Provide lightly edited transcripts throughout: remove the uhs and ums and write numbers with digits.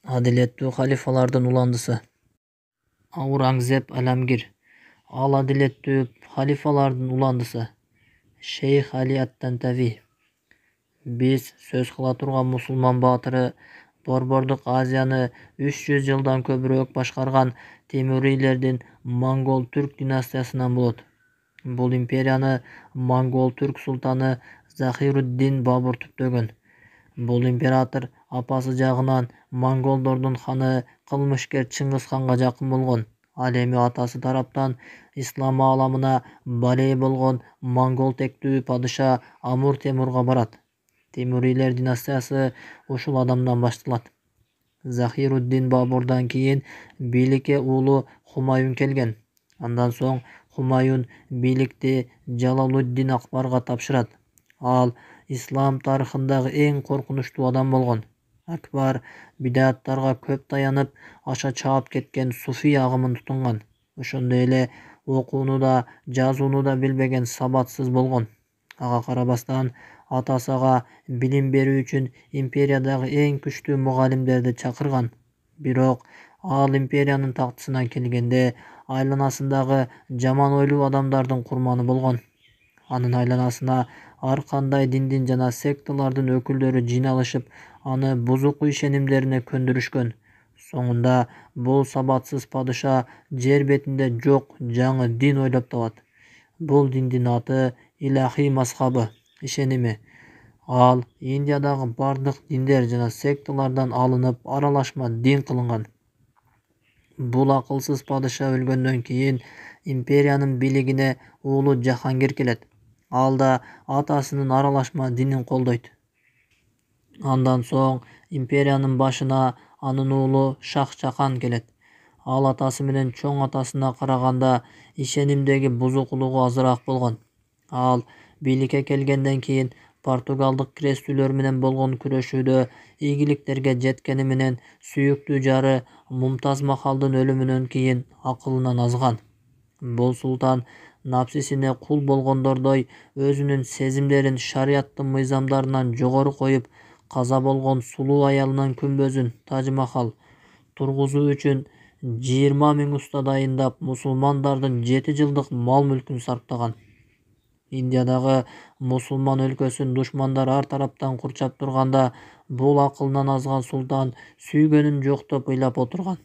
Адилеттүү халифалардын уландысы. Аурангзеб Аламгир. Ал адилеттүү халифалардын уландысы. Шейх Али ат-Тантави. Биз сөз кыла турган мусулман баатыры Борбордук Азияны 300 жылдан көбүрөөк башкарган Темурийлердин Монгол-Түрк династиясынан болот. Бул империяны Монгол-Түрк султаны Захируддин Бабур түптөгөн. Бул император апасы жагынан монголдордун ханы кылмышкер Чыңгыз ханга жакын болгон. Ал эми атасы тараптан ислам ааламына балей болгон монгол тектүү падыша Амур Темурга барат. Темурийлер династиясы ушул адамдан башталат. Захируддин Бабурдан кийин бийликке уулу Хумаюн келген. Андан соң Хумаюн бийликти Жалалуддин Акбарга тапшырат. Ал ислам тарыхындагы эң коркунучтуу адам болгон. Акбар бидаттарга көп таянып, аша чаап кеткен суфий агымын тутунган. Ошондой эле окууну да, жазууну да билбеген сабатсыз болгон. Ага карабастан атасы ага билим берүү үчүн империядагы эң күчтүү мугалимдерди чакырган. Бирок ал империянын тактысына келгенде айланасындагы жаман ойлуу адамдардын курманы болгон. Анын айланасына ар кандай диндин жана секталардын өкүлдөрү жыйналышып, аны бузуку ишенимдерине көндүрүшкөн. Соңунда бул сабатсыз падыша жер бетинде жок жаңы дин ойлоп табат. Бул диндин аты илахий мазхабы, ишеними. Ал Индиядагы бардык диндер жана секталардан алынып, аралашма дин кылынган. Бул акылсыз падыша өлгөндөн кийин империянын бийлигине уулу Жахангир келет. Ал да атасынын аралашма динин колдойт. Андан соң империянын башына анын уулу Шах Жахан келет. Ал атасы менен чоң атасына караганда ишенимдеги бузукулугу азыраак болгон. Ал бийликке келгенден кийин португалдык крестүүлөр менен болгон күрөшүүдө ийгиликтерге жеткени менен сүйүктүү жары Мумтаз Махалдын өлүмүнөн кийин акылынан азган. Бул султан напсисине кул болгондордой өзүнүн сезимдерин шарияттын мыйзамдарынан жогору коюп, каза болгон сулуу аялынын күмбөзүн Тадж-Махал тургузуу үчүн 20 000 уста дайындап, мусулмандардын 7 жылдык мал-мүлкүн сарптаган. Индиядагы мусулман өлкөсүн душмандар ар тараптан курчап турганда, бул акылынан азган султан сүйгөнүн жоктоп ыйлап отурган.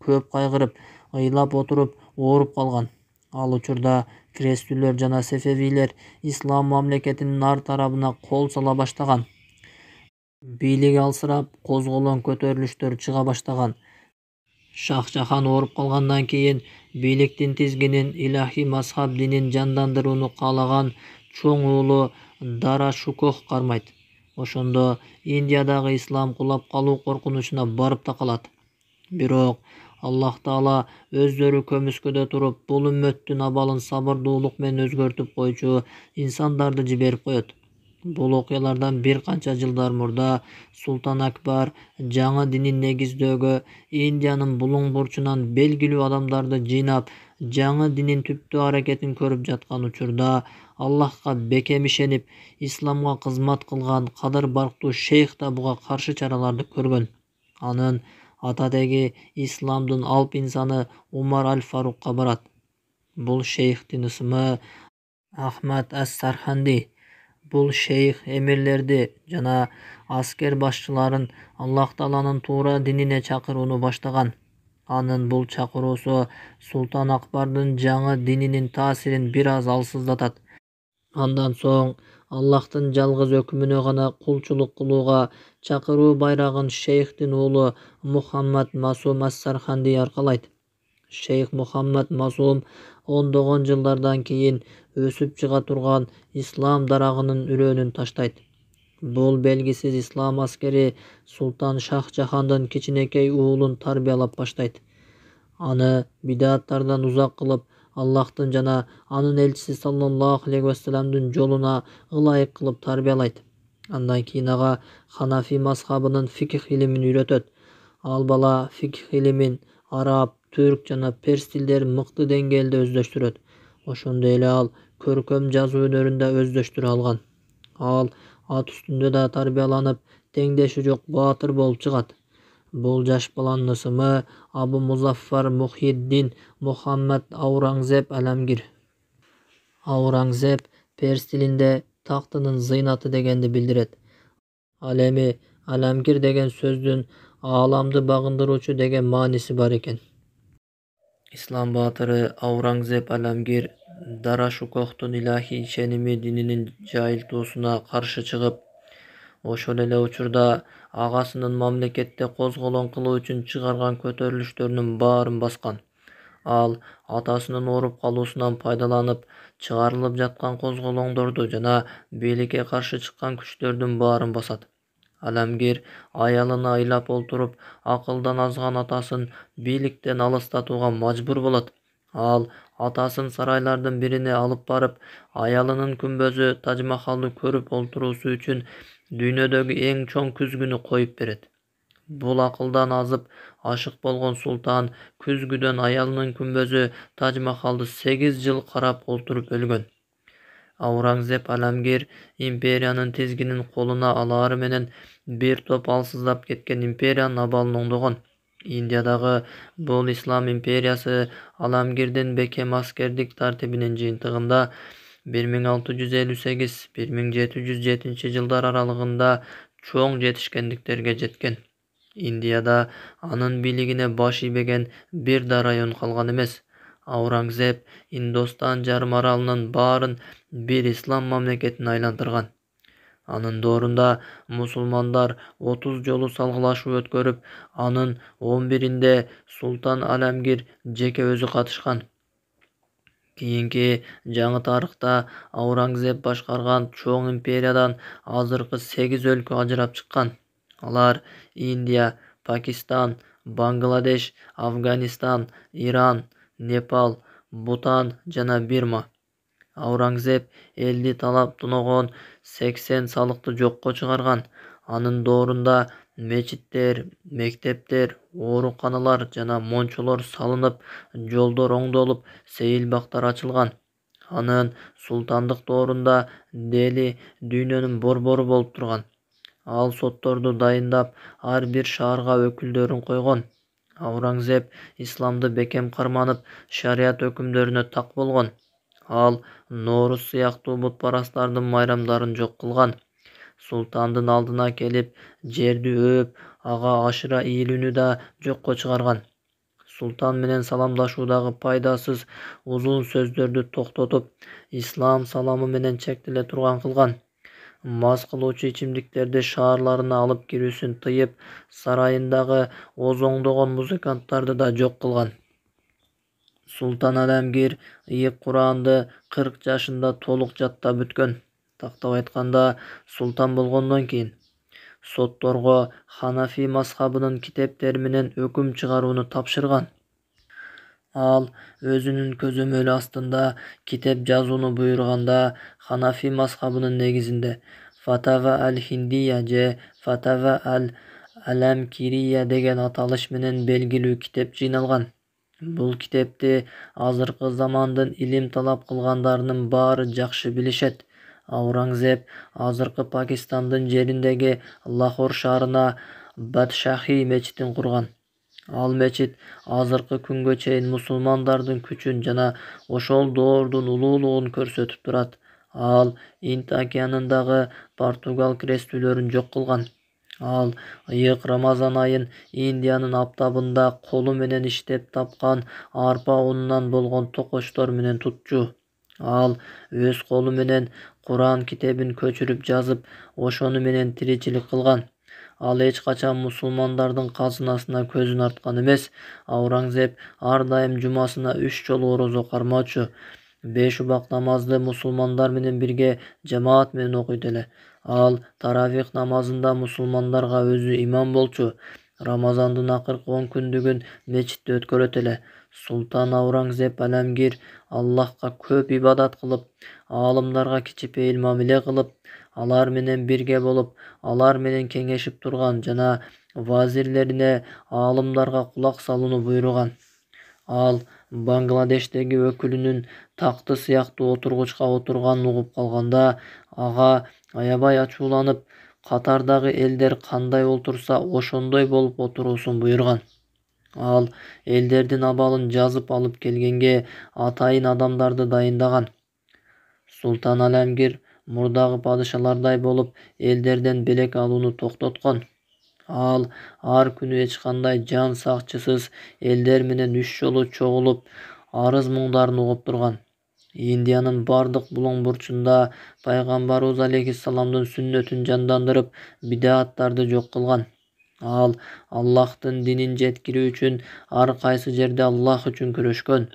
Көп кайгырып, ыйлап отуруп ооруп калган. Ал учурда крестүүлөр жана сефевийлер ислам мамлекетинин ар тарабына кол сала баштаган. Бийлик алсырап, козголоң көтөрүлүштөр чыга баштаган. Шах Жахан ооруп калгандан кийин бийликтин тизгинин илахий мазхаб динин жандандырууну каалаган чоң уулу Дара Шукох кармайт. Ошондо Индиядагы ислам кулап калуу коркунучуна барып такалат. Бирок Аллах Таала өздөрү көмүскөдө туруп, бул үммөттүн абалын сабырдуулук менен өзгөртүп койчу инсандарды жиберип коет. Бул окуялардан бир канча жылдар мурда Султан Акбар жаңы динин негиздөөгө Индиянын булуң бурчунан белгилүү адамдарды жыйнап, жаңы динин түптүү аракетин көрүп жаткан учурда Аллахка бекем ишенип, исламга кызмат кылган кадыр барктуу шейх да буга каршы чараларды көргөн. Анын атадеги исламдын алп инсаны Умар аль-Фарукка барат. Бул шейхтин ысымы Ахмад ас-Сарханди. Бул шейх эмирлерди жана аскер башчыларын Аллах Тааланын туура динине чакырууну баштаган. Анын бул чакыруусу Султан Акбардын жаңы дининин таасирин бир аз алсыздатат. Андан соң Аллахтын жалгыз өкүмүнө гана кулчулук кылууга чакыруу байрагын шейхтин уулу Мухаммад Масум ас-Сарханди аркалайт. Шейх Мухаммад Масум ондогон жылдардан кийин өсүп чыга турган ислам дарагынын үрөөнүн таштайт. Бул белгисиз ислам аскери Султан Шах Жахандын кичинекей уулун тарбиялап баштайт. Аны бидаттардан узак кылып, Аллахтын жана анын элчиси саллаллаху алейхи вассаламдын жолуна ылайык кылып тарбиялайт. Андан кийин ага Ханафи мазхабынын фикх илимин үйрөтөт. Ал бала фикх илимин араб, түрк жана перс тилдерин мыкты деңгээлде өздөштүрөт. Ошондой эле ал көркөм жазуу өнөрүн да өздөштүрө алган. Ал ат үстүндө да тарбияланып, теңдеши жок баатыр болуп чыгат. Бул жаш баланын ысымы Абу Музаффар Мухиддин Мухаммад Аурангзеп Аламгир. Аурангзеп перс тилинде тактынын зыйнаты дегенди билдирет. Ал эми Аламгир деген сөздүн ааламды багындыруучу деген мааниси бар экен. Ислам баатыры Аурангзеп Аламгир Дарашукохтун илахий ишеними дининин жайылтуусуна каршы чыгып, ошол эле учурда агасынын мамлекетте козголоң кылуу үчүн чыгарган көтөрүлүштөрүнүн баарын баскан. Ал атасынын ооруп калуусунан пайдаланып, чыгарылып жаткан козголоңдорду жана бийликке каршы чыккан күчтөрдүн баарын басат. Аламгир аялына ыйлап олтуруп, акылдан азган атасын бийликтен алыстатууга мажбур болот. Ал атасын сарайлардын бирине алып барып, аялынын күмбөзү Тажмахалды көрүп олтуруусу үчүн дүйнөдөгү эң чоң күзгүнү коюп берет. Бул акылдан азып ашык болгон султан күзгүдөн аялынын күмбөзү Тажмахалды 8 жыл карап олтуруп өлгөн. Аурангзеп Аламгир империянын тизгинин колуна алаары менен бир топ алсыздап кеткен империянын абалын оңдогон. Индиядагы бул ислам империясы Аламгирдин бекем аскердик тартибинин жыйынтыгында 1658-1707 жылдар аралыгында чоң жетишкендиктерге жеткен. Индияда анын бийлигине баш ийбеген бир да район калган эмес. Аурангзеп Индостан жарым аралынын баарын бир ислам мамлекетине айлантырган. Анын доорунда мусулмандар 30 жолу салгылашуу өткөрүп, анын 11-inde Султан Аламгир жеке өзү катышкан. Кийинки жаңы тарыхта Аурангзеп башкарган чоң империядан азыркы 8 өлкө ажырап чыккан. Алар Индия, Пакистан, Бангладеш, Афганистан, Иран, Непал, Бутан жана Бирма. Аурангзеп элди талап тоногон 80 салыкты жокко чыгарган. Анын доорунда мечиттер, мектептер, ооруканалар жана мончолор салынып, жолдор оңдолуп, сейилбактар ачылган. Анын султандык доорунда Дели дүйнөнүн борбору болуп турган. Ал сотторду дайындап, ар бир шаарга өкүлдөрүн койгон. Аурангзеп исламды бекем карманып, шарият өкүмдөрүнө так болгон. Ал Норуз сыяктуу бутпарастардын майрамдарын жок кылган. Султандын алдына келип, жерди өөп, ага ашыра ийилүүнү да жокко чыгарган. Султан менен саламдашуудагы пайдасыз узун сөздөрдү токтотуп, ислам саламы менен чектеле турган кылган. Мас кылуучу ичимдиктерди шаарларына алып кирүүсүн тыйып, сарайындагы оңдогон музыканттарды да жок кылган. Султан Аламгир ыйык Куранды 40 жашында толук жаттап бүткөн. Тактап айтканда, султан болгондон кийин сотторго Ханафи мазхабынын китептери менен өкүм чыгарууну тапшырган. Ал өзүнүн көзөмөлү астында китеп жазууну буйруганда, Ханафи мазхабынын негизинде Фатава аль-Хиндия же Фатава аль-Аламкирия деген аталыш менен белгилүү китеп жыйналган. Бул китепти азыркы замандын илим талап кылгандарынын баары жакшы билишет. Аурангзеп азыркы Пакистандын жериндеги Лахор шаарына Бадшахи мечитин курган. Ал мечит азыркы күнгө чейин мусулмандардын күчүн жана ошол доордун улуулугун көрсөтүп турат. Ал Инд океанындагы Португал крестүүлөрүн жок кылган. Ал ыйык Рамазан айын Индиянын аптабында колу менен иштеп тапкан арпа унунан болгон токочтор менен тутчу. Ал өз колу менен Куран китебин көчүрүп жазып, ошону менен тиричилик кылган. Ал эч качан мусулмандардын казынасына көзүн арткан эмес. Аурангзеп ар дайым жумасына 3 жолу орозо кармоочу. 5 убак намазды мусулмандар менен бирге жамаат менен окуйт эле. Ал таравих намазында мусулмандарга өзү имам болчу. Рамазандын акыркы 10 күндүгүн мечитте өткөрөт эле. Султан Аурангзеп Аламгир Аллахка көп ибадат кылып, аалымдарга кичипейил мамиле кылып, алар менен бирге болуп, алар менен кеңешип турган жана вазирлерине, аалымдарга кулак салууну буйруган. Ал Бангладештеги өкүлүнүн такты сыяктуу отургучка отурганын угуп калганда, ага аябай ачууланып, катардагы элдер кандай отурса ошондой болуп отуруусун буйруган. Ал элдердин абалын жазып алып келгенге атайын адамдарды дайындаган. Султан Алемгир мурдагы падышалардай болуп элдерден белек алууну токтоткон. Ал ар күнү эч кандай жан сакчысыз элдер менен 3 жолу чогулуп арыз муңдарын угуп турган. Индиянын бардык булоң бурчунда пайгамбарыбыз алейхиссаламдын сүннөтүн жандандырып, бидааттарды жок кылган. Ал Аллахтын динин жеткирүү үчүн ар кайсы жерде Аллах үчүн күрөшкөн.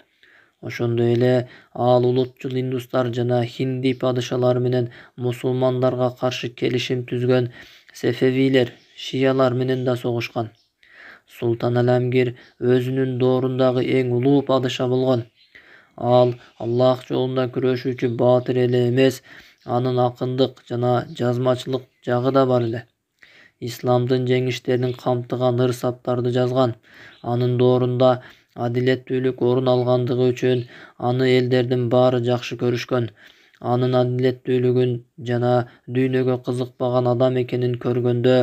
Ошондой эле ал улутчул индустар жана хинди падышалары менен мусулмандарга каршы келишим түзгөн сефевилер, шиялар менен да согушкан. Султан Алемгир өзүнүн доорундагы эң улуу падыша болгон. Ал Аллах жолунда күрөшүүчү баатыр эле эмес, анын акындык жана жазмачылык жагы да бар эле. Исламдын жеңиштерин камтыган ыр-саптарды жазган. Анын доорунда адилеттүүлүк орун алгандыгы үчүн аны элдердин баары жакшы көрүшкөн. Анын адилеттүүлүгүн жана дүйнөгө кызыкпаган адам экенин көргөндө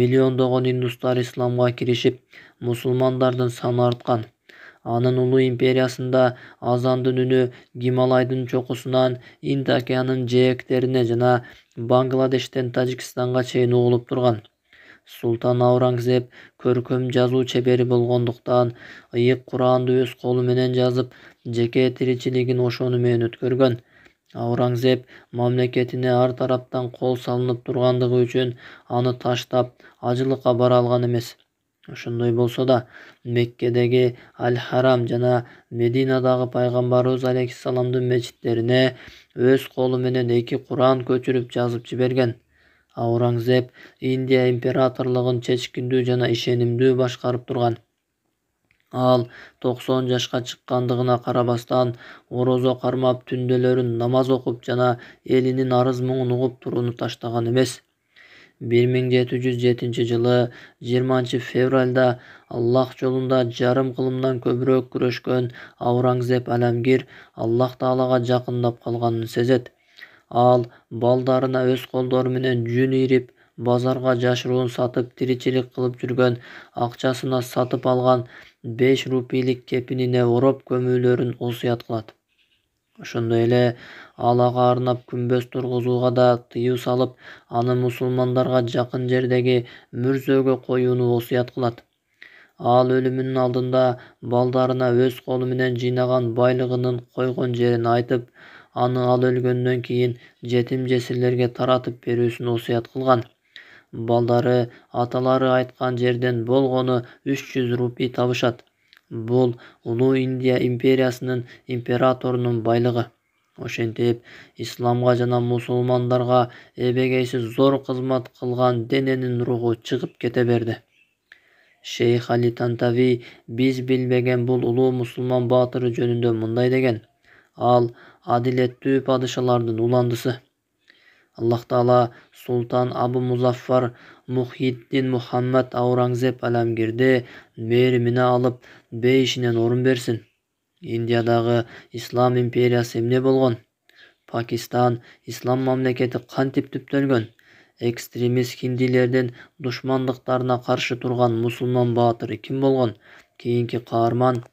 миллиондогон индустар исламга киришип, мусулмандардын саны арткан. Анын улуу империясында азандын үнү Гималайдын чокусунан Инд океанынын жээктерине жана Бангладештен Тажикстанга чейин угулуп турган. Султан Аурангзеп көркөм жазуу чебери болгондуктан ыйык Куранды өз колу менен жазып, жеке тиричилигин ошону менен өткөргөн. Аурангзеп мамлекетине ар тараптан кол салынып тургандыгы үчүн аны таштап ажылыкка бара алган эмес. Ошондой болсо да, Меккедеги Аль-Харам жана Мединадагы пайгамбарыбыз алейхиссаламдын мечиттерине өз колу менен 2 Куран көчүрүп жазып жиберген. Аурангзеп Индия императорлугун чечкиндүү жана ишенимдүү башкарып турган. Ал 90 жашка чыккандыгына карабастан орозо кармап, түндөлөрүн намаз окуп жана элинин арыз муңун угуп турууну таштаган эмес. 1707-жылы 20-февралда Аллах жолунда жарым кылымдан көбүрөөк күрөшкөн Аурангзеп Алемгир Аллах Таалага жакындап калганын сезет. Ал балдарына өз колдору менен жүн ийрип, базарга жашыруун сатып тиричилик кылып жүргөн, акчасына сатып алган 5 рупийлик кепинине ороп көмүүлөрүн осуят кылат. Ошондой эле ал ага арнап күмбөз тургузууга да тыюу салып, аны мусулмандарга жакын жердеги мүрзөгө коюуну осуят кылат. Ал өлүмүнүн алдында балдарына өз колу менен жыйнаган байлыгынын койгон жерин айтып, аны ал өлгөндөн кийин жетим-жесирлерге таратып берүүсүн осуят кылган. Балдары аталары айткан жерден болгону 300 рупий табышат. Бул улуу Индия империясынын императорунун байлыгы. Ошентип, исламга жана мусулмандарга эбегейсиз зор кызмат кылган дененин руху чыгып кете берди. Шейх Али Тантави биз билбеген бул улуу мусулман баатыры жөнүндө мындай деген: ал адилеттүү падышалардын уландысы. Аллах Таала Султан Абу Музаффар Мухиддин Мухаммад Аурангзеп Алемгирди мээримине алып, бейишинен орун берсин. Индиядагы ислам империясы эмне болгон? Пакистан ислам мамлекети кантип түптөлгөн? Экстремист хиндилердин душмандыктарына каршы турган мусулман баатыры ким болгон? Кийинки каарман